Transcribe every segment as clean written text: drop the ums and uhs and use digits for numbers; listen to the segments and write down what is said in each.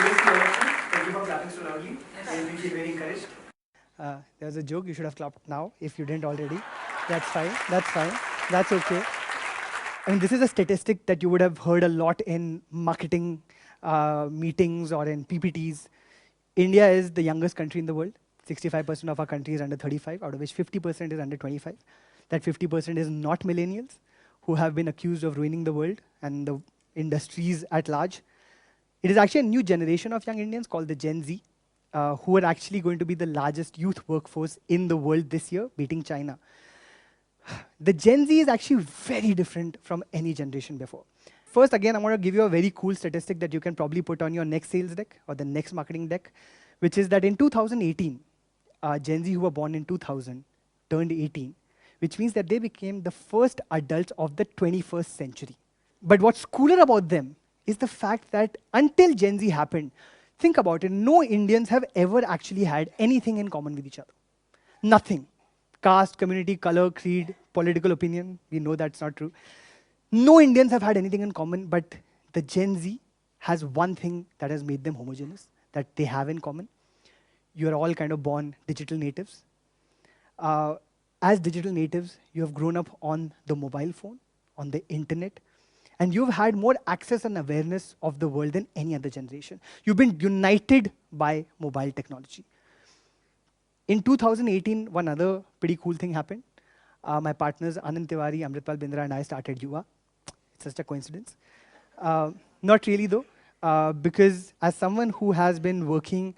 will see all of you. Thank you for clapping so loudly. And we feel very encouraged. There was a joke. You should have clapped now if you didn't already. That's fine. That's fine. That's okay. I mean, this is a statistic that you would have heard a lot in marketing meetings or in PPTs. India is the youngest country in the world. 65% of our country is under 35, out of which 50% is under 25. That 50% is not millennials, who have been accused of ruining the world and the industries at large. It is actually a new generation of young Indians called the Gen Z, who are actually going to be the largest youth workforce in the world this year, beating China. The Gen Z is actually very different from any generation before. First, again, I'm going to give you a very cool statistic that you can probably put on your next sales deck or the next marketing deck, which is that in 2018, Gen Z who were born in 2000 turned 18, which means that they became the first adults of the 21st century. But what's cooler about them is the fact that until Gen Z happened, think about it, no Indians have ever actually had anything in common with each other. Nothing. Caste, community, color, creed, political opinion, we know that's not true. No Indians have had anything in common, but the Gen Z has one thing that has made them homogeneous, that they have in common. You're all kind of born digital natives. As digital natives, you have grown up on the mobile phone, on the internet, and you've had more access and awareness of the world than any other generation. You've been united by mobile technology. In 2018, one other pretty cool thing happened. My partners Anand Tiwari, Amritpal Bindra, and I started Yuva. It's just a coincidence. Not really though, because as someone who has been working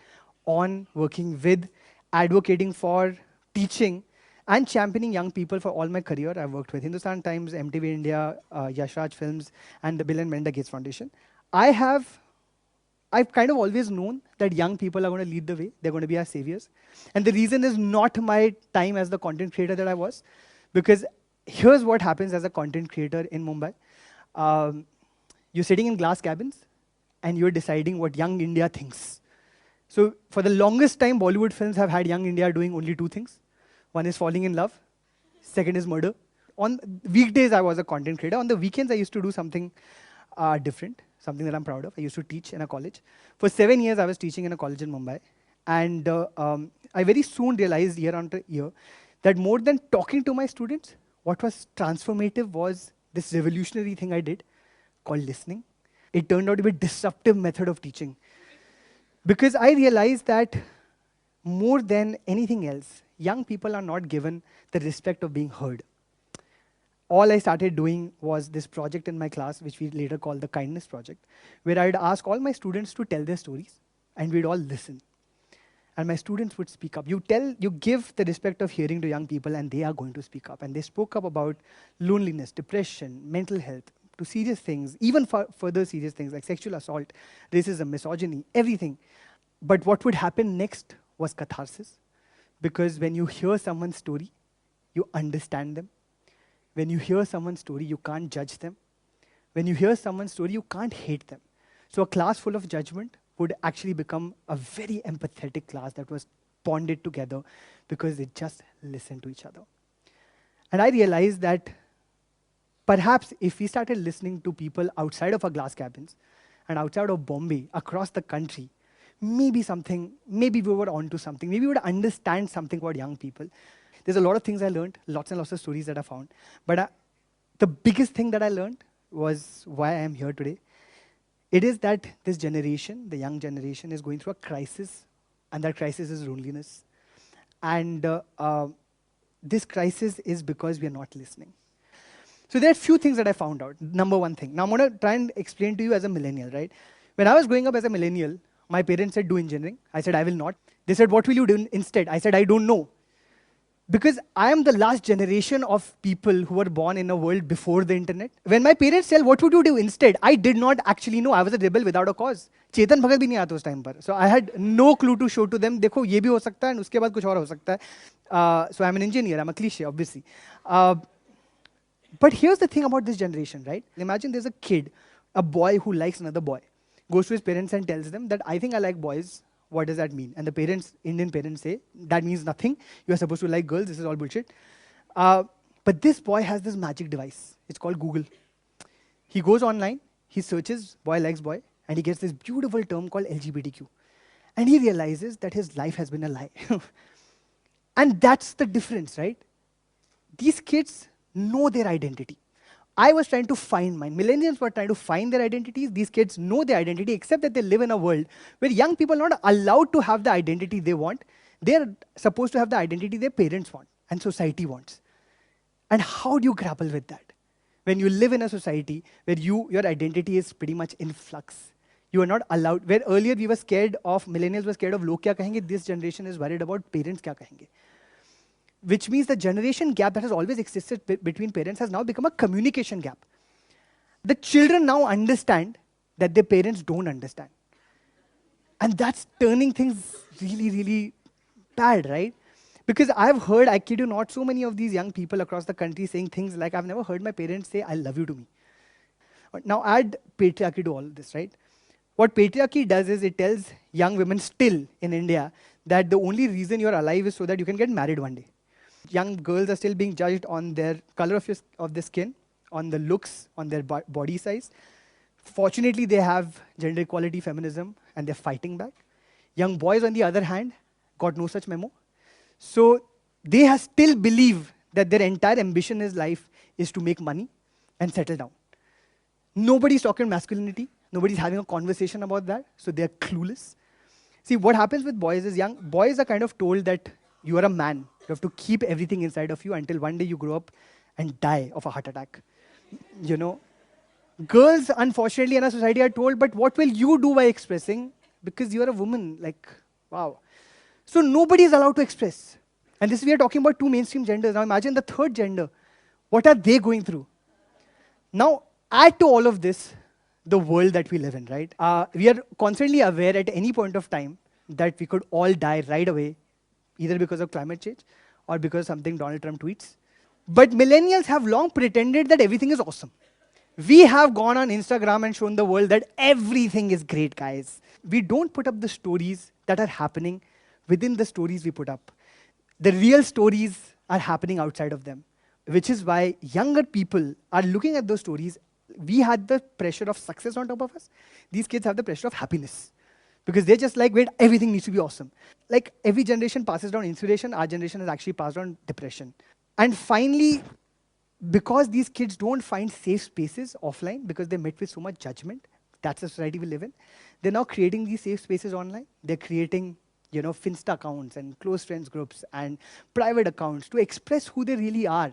with, advocating for, teaching, and championing young people for all my career, I've worked with Hindustan Times, MTV India, Yash Raj Films, and the Bill and Melinda Gates Foundation. I've kind of always known that young people are going to lead the way. They're going to be our saviors. And the reason is not my time as the content creator that I was, because here's what happens as a content creator in Mumbai. You're sitting in glass cabins, and you're deciding what young India thinks. So for the longest time, Bollywood films have had young India doing only two things. One is falling in love. Second is murder. On weekdays, I was a content creator. On the weekends, I used to do something different, something that I'm proud of. I used to teach in a college. For 7 years, I was teaching in a college in Mumbai. And I very soon realized year after year that more than talking to my students, what was transformative was this revolutionary thing I did called listening. It turned out to be a disruptive method of teaching. Because I realized that more than anything else, young people are not given the respect of being heard. All I started doing was this project in my class, which we later called the Kindness Project, where I'd ask all my students to tell their stories, and we'd all listen. And my students would speak up. You give the respect of hearing to young people, and they are going to speak up. And they spoke up about loneliness, depression, mental health, to serious things, even further serious things like sexual assault, racism, misogyny, everything. But what would happen next was catharsis. Because when you hear someone's story, you understand them. When you hear someone's story, you can't judge them. When you hear someone's story, you can't hate them. So a class full of judgment would actually become a very empathetic class that was bonded together because they just listened to each other. And I realized that perhaps if we started listening to people outside of our glass cabins and outside of Bombay, across the country, maybe we were onto something. Maybe we would understand something about young people. There's a lot of things I learned, lots and lots of stories that I found. But the biggest thing that I learned was why I am here today. It is that this generation, the young generation, is going through a crisis, and that crisis is loneliness. And this crisis is because we are not listening. So there are a few things that I found out. Number one thing. Now I'm going to try and explain to you as a millennial, right? When I was growing up as a millennial, my parents said, do engineering. I said, I will not. They said, what will you do instead? I said, I don't know. Because I am the last generation of people who were born in a world before the internet. When my parents said, what would you do instead? I did not actually know. I was a rebel without a cause. Chetan Bhagat bhi nahi aata us time par. So I had no clue to show to them, dekho, ye bhi ho sakta hai, and uske baad kuch aur ho sakta hai. So I'm an engineer. I'm a cliche, obviously. But here's the thing about this generation, right? Imagine there's a kid, a boy who likes another boy, goes to his parents and tells them that I think I like boys. What does that mean? And the parents, Indian parents say, that means nothing. You are supposed to like girls. This is all bullshit. But this boy has this magic device. It's called Google. He goes online, he searches boy likes boy, and he gets this beautiful term called LGBTQ. And he realizes that his life has been a lie. And that's the difference, right? These kids know their identity. I was trying to find mine. Millennials were trying to find their identities. These kids know their identity, except that they live in a world where young people are not allowed to have the identity they want. They're supposed to have the identity their parents want and society wants. And how do you grapple with that? When you live in a society where your identity is pretty much in flux. You are not allowed. Where earlier we were scared of, millennials were scared of log kya kahenge, this generation is worried about parents kya kahenge. Which means the generation gap that has always existed between parents has now become a communication gap. The children now understand that their parents don't understand. And that's turning things really, really bad, right? Because I've heard, I kid you not, so many of these young people across the country saying things like, I've never heard my parents say, I love you to me. Now add patriarchy to all of this, right? What patriarchy does is it tells young women still in India that the only reason you're alive is so that you can get married one day. Young girls are still being judged on their color of their skin, on the looks, on their body size. Fortunately, they have gender equality, feminism, and they're fighting back. Young boys, on the other hand, got no such memo. So they still believe that their entire ambition in life is to make money and settle down. Nobody's talking masculinity. Nobody's having a conversation about that. So they're clueless. See, what happens with boys is young boys are kind of told that you are a man. You have to keep everything inside of you until one day you grow up and die of a heart attack. You know, girls, unfortunately, in our society are told, but what will you do by expressing? Because you're a woman, like, wow. So nobody is allowed to express. And this, we are talking about two mainstream genders. Now imagine the third gender. What are they going through? Now, add to all of this, the world that we live in, right? We are constantly aware at any point of time that we could all die right away, either because of climate change or because of something Donald Trump tweets. But millennials have long pretended that everything is awesome. We have gone on Instagram and shown the world that everything is great, guys. We don't put up the stories that are happening within the stories we put up. The real stories are happening outside of them, which is why younger people are looking at those stories. We had the pressure of success on top of us. These kids have the pressure of happiness. Because they're just like, wait, everything needs to be awesome. Like every generation passes down inspiration, our generation has actually passed on depression. And finally, because these kids don't find safe spaces offline, because they're met with so much judgment, that's the society we live in, they're now creating these safe spaces online. They're creating, Finsta accounts and close friends groups and private accounts to express who they really are,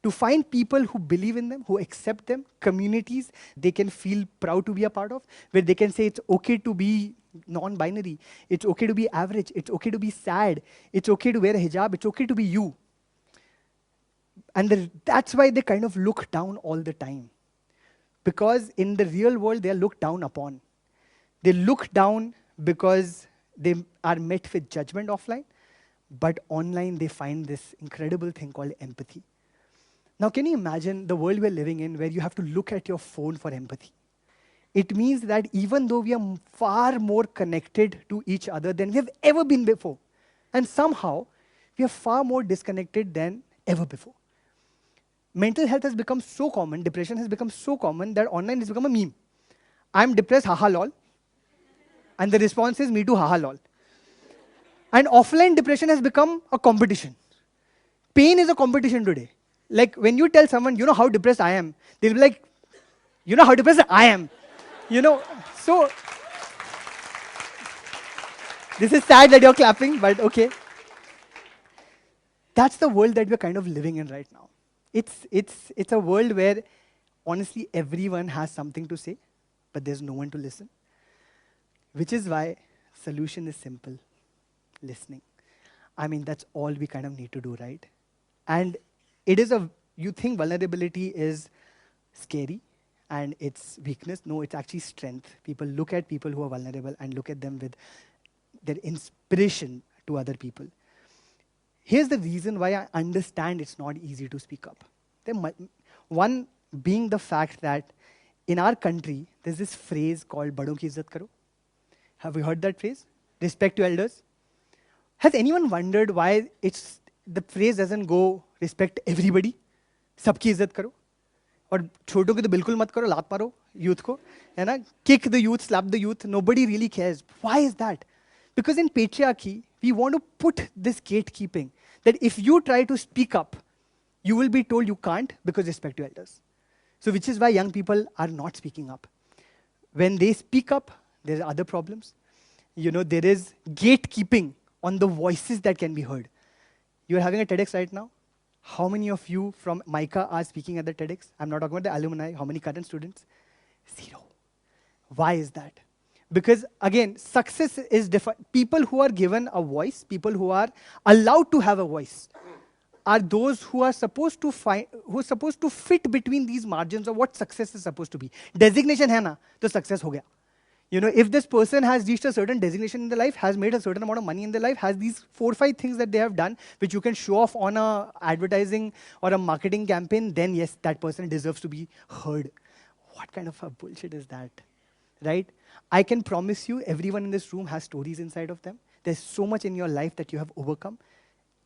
to find people who believe in them, who accept them, communities they can feel proud to be a part of, where they can say it's okay to be non-binary, it's okay to be average, it's okay to be sad, it's okay to wear a hijab, it's okay to be you. And that's why they kind of look down all the time. Because in the real world, they are looked down upon. They look down because they are met with judgment offline, but online they find this incredible thing called empathy. Now, can you imagine the world we're living in where you have to look at your phone for empathy? It means that even though we are far more connected to each other than we have ever been before, and somehow we are far more disconnected than ever before. Mental health has become so common, depression has become so common that online has become a meme. I'm depressed, haha lol. And the response is me too, haha lol. And offline depression has become a competition. Pain is a competition today. Like when you tell someone, you know how depressed I am, they'll be like, you know how depressed I am. So this is sad that you're clapping, but okay. That's the world that we're kind of living in right now. It's a world where honestly everyone has something to say, but there's no one to listen. Which is why solution is simple, listening. I mean, that's all we kind of need to do, right? And you think vulnerability is scary and it's weakness. No, it's actually strength. People look at people who are vulnerable and look at them with their inspiration to other people. Here's the reason why I understand it's not easy to speak up. One being the fact that in our country, there's this phrase called "Badon ki izzat karo." Have you heard that phrase? Respect to elders. Has anyone wondered why the phrase doesn't go respect everybody? Sabki izzat karo. और छोटों की तो बिल्कुल मत करो, लात मारो youth को, है ना? Kick the youth, slap the youth. Nobody really cares. Why is that? Because in patriarchy, we want to put this gatekeeping that if you try to speak up, you will be told you can't because respect your elders. So which is why young people are not speaking up. When they speak up, there are other problems. You know, there is gatekeeping on the voices that can be heard. You're having a TEDx right now. How many of you from MICA are speaking at the TEDx? I'm not talking about the alumni. How many current students? 0. Why is that? Because again, success is different. People who are given a voice, people who are allowed to have a voice, are those who are supposed to find, who are supposed to fit between these margins of what success is supposed to be. Designation hai na, to success ho gaya. You know, if this person has reached a certain designation in their life, has made a certain amount of money in their life, has these 4 or 5 things that they have done, which you can show off on a advertising or a marketing campaign, then yes, that person deserves to be heard. What kind of a bullshit is that? Right? I can promise you, everyone in this room has stories inside of them. There's so much in your life that you have overcome.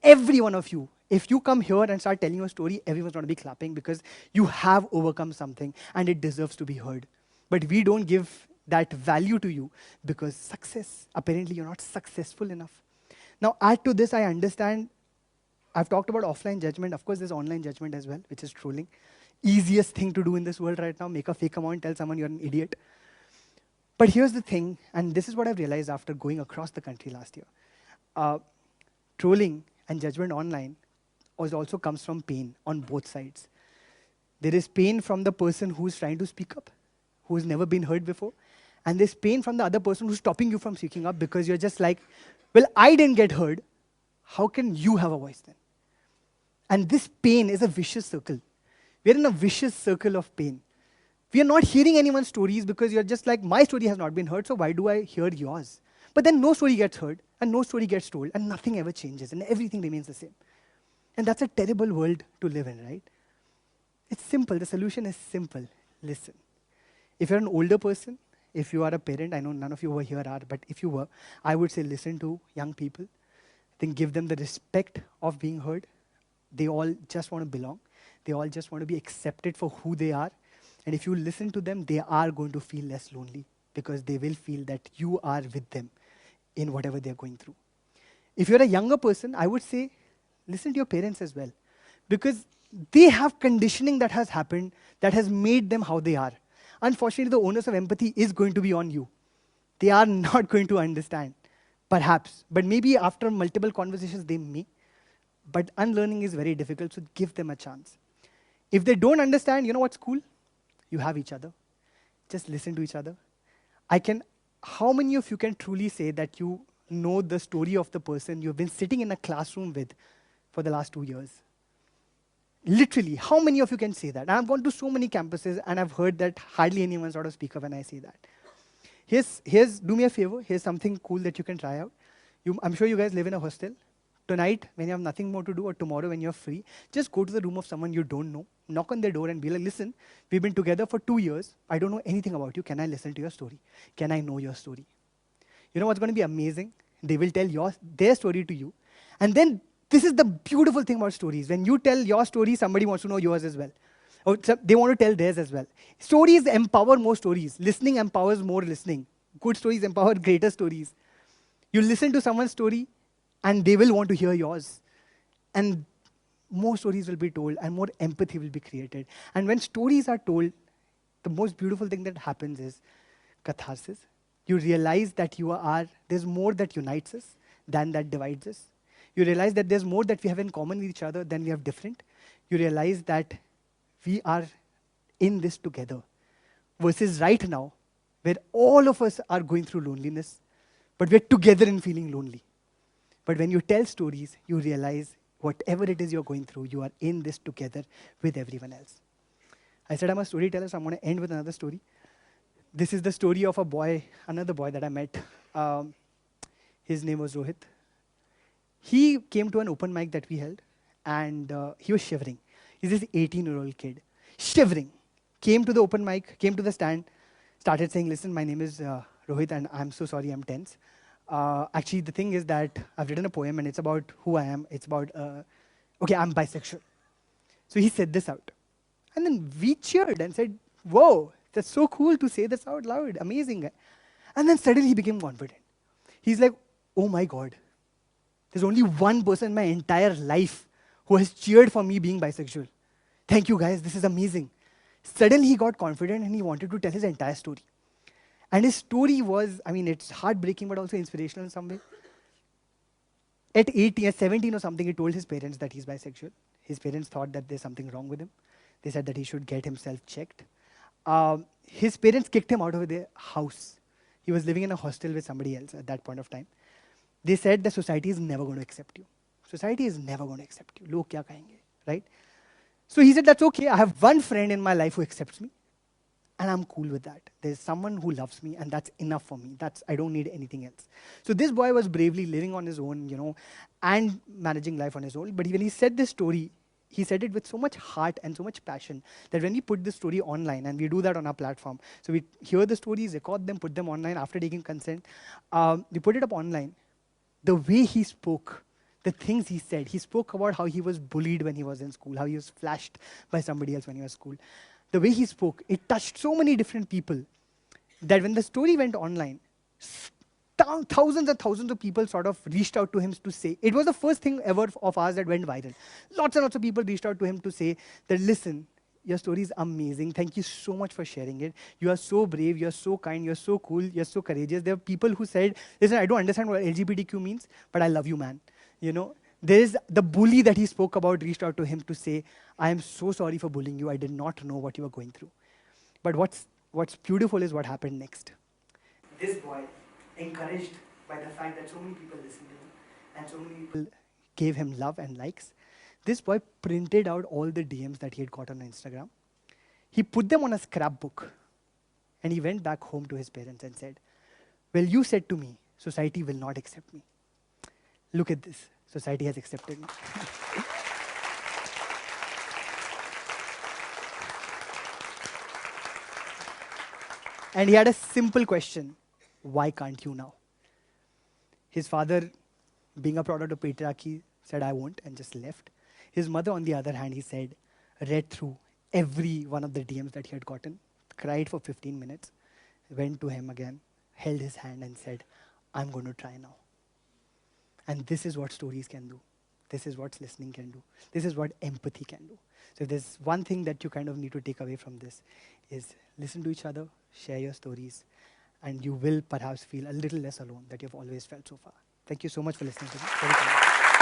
Every one of you, if you come here and start telling your story, everyone's going to be clapping because you have overcome something and it deserves to be heard. But we don't give that value to you because success, apparently you're not successful enough. Now add to this, I understand, I've talked about offline judgment. Of course, there's online judgment as well, which is trolling. Easiest thing to do in this world right now, make a fake account, tell someone you're an idiot. But here's the thing, and this is what I've realized after going across the country last year. Trolling and judgment online also comes from pain on both sides. There is pain from the person who's trying to speak up, who's never been heard before. And there's pain from the other person who's stopping you from speaking up because you're just like, well, I didn't get heard. How can you have a voice then? And this pain is a vicious circle. We're in a vicious circle of pain. We are not hearing anyone's stories because you're just like, my story has not been heard, so why do I hear yours? But then no story gets heard, and no story gets told, and nothing ever changes, and everything remains the same. And that's a terrible world to live in, right? It's simple. The solution is simple. Listen. If you're an older person, if you are a parent, I know none of you over here are, but if you were, I would say listen to young people. Then give them the respect of being heard. They all just want to belong. They all just want to be accepted for who they are. And if you listen to them, they are going to feel less lonely because they will feel that you are with them in whatever they're going through. If you're a younger person, I would say listen to your parents as well because they have conditioning that has happened that has made them how they are. Unfortunately, the onus of empathy is going to be on you. They are not going to understand, perhaps. But maybe after multiple conversations, they may. But unlearning is very difficult, so give them a chance. If they don't understand, you know what's cool? You have each other. Just listen to each other. How many of you can truly say that you know the story of the person you've been sitting in a classroom with for the last 2 years? Literally, how many of you can say that? And I've gone to so many campuses and I've heard that hardly anyone sort of speak up when I say that. Do me a favor, here's something cool that you can try out. I'm sure you guys live in a hostel. Tonight, when you have nothing more to do, or tomorrow when you're free, just go to the room of someone you don't know, knock on their door and be like, listen, we've been together for 2 years. I don't know anything about you. Can I listen to your story? Can I know your story? You know what's going to be amazing? They will tell their story to you. And then this is the beautiful thing about stories. When you tell your story, somebody wants to know yours as well. Or they want to tell theirs as well. Stories empower more stories. Listening empowers more listening. Good stories empower greater stories. You listen to someone's story, and they will want to hear yours. And more stories will be told, and more empathy will be created. And when stories are told, the most beautiful thing that happens is catharsis. You realize that there's more that unites us than that divides us. You realize that there's more that we have in common with each other than we have different. You realize that we are in this together. Versus right now, where all of us are going through loneliness, but we're together in feeling lonely. But when you tell stories, you realize whatever it is you're going through, you are in this together with everyone else. I said I'm a storyteller, so I'm going to end with another story. This is the story of another boy that I met. His name was Rohit. He came to an open mic that we held, and he was shivering. He's this 18-year-old kid, shivering. Came to the open mic, came to the stand, started saying, listen, my name is Rohit, and I'm so sorry I'm tense. Actually, the thing is that I've written a poem, and it's about who I am. It's about, I'm bisexual. So he said this out. And then we cheered and said, whoa, that's so cool to say this out loud, amazing. And then suddenly he became confident. He's like, oh my God, there's only one person in my entire life who has cheered for me being bisexual. Thank you guys, this is amazing. Suddenly he got confident and he wanted to tell his entire story. And his story was, I mean, it's heartbreaking but also inspirational in some way. At 18, at 17 or something, he told his parents that he's bisexual. His parents thought that there's something wrong with him. They said that he should get himself checked. His parents kicked him out of their house. He was living in a hostel with somebody else at that point of time. They said the society is never going to accept you. Society is never going to accept you. Log kya kahenge, right? So he said, that's okay. I have one friend in my life who accepts me. And I'm cool with that. There's someone who loves me, and that's enough for me. I don't need anything else. So this boy was bravely living on his own, and managing life on his own. But when he said this story, he said it with so much heart and so much passion that when we put this story online, and we do that on our platform, so we hear the stories, record them, put them online after taking consent, we put it up online. The way he spoke, the things he said, he spoke about how he was bullied when he was in school, how he was flashed by somebody else when he was in school. The way he spoke, it touched so many different people that when the story went online, thousands and thousands of people sort of reached out to him to say, it was the first thing ever of ours that went viral. Lots and lots of people reached out to him to say that, listen, your story is amazing. Thank you so much for sharing it. You are so brave, you're so kind, you're so cool, you're so courageous. There are people who said, listen, I don't understand what LGBTQ means, but I love you, man. There's the bully that he spoke about reached out to him to say, I am so sorry for bullying you. I did not know what you were going through. But what's beautiful is what happened next. This boy, encouraged by the fact that so many people listened to him and so many people gave him love and likes, this boy printed out all the DMs that he had got on Instagram. He put them on a scrapbook and he went back home to his parents and said, well, you said to me, society will not accept me. Look at this. Society has accepted me. And he had a simple question. Why can't you now? His father, being a product of patriarchy, said, I won't, and just left. His mother, on the other hand, he said, read through every one of the DMs that he had gotten, cried for 15 minutes, went to him again, held his hand and said, I'm going to try now. And this is what stories can do. This is what listening can do. This is what empathy can do. So there's one thing that you kind of need to take away from this is listen to each other, share your stories, and you will perhaps feel a little less alone that you've always felt so far. Thank you so much for listening to me. Very kind.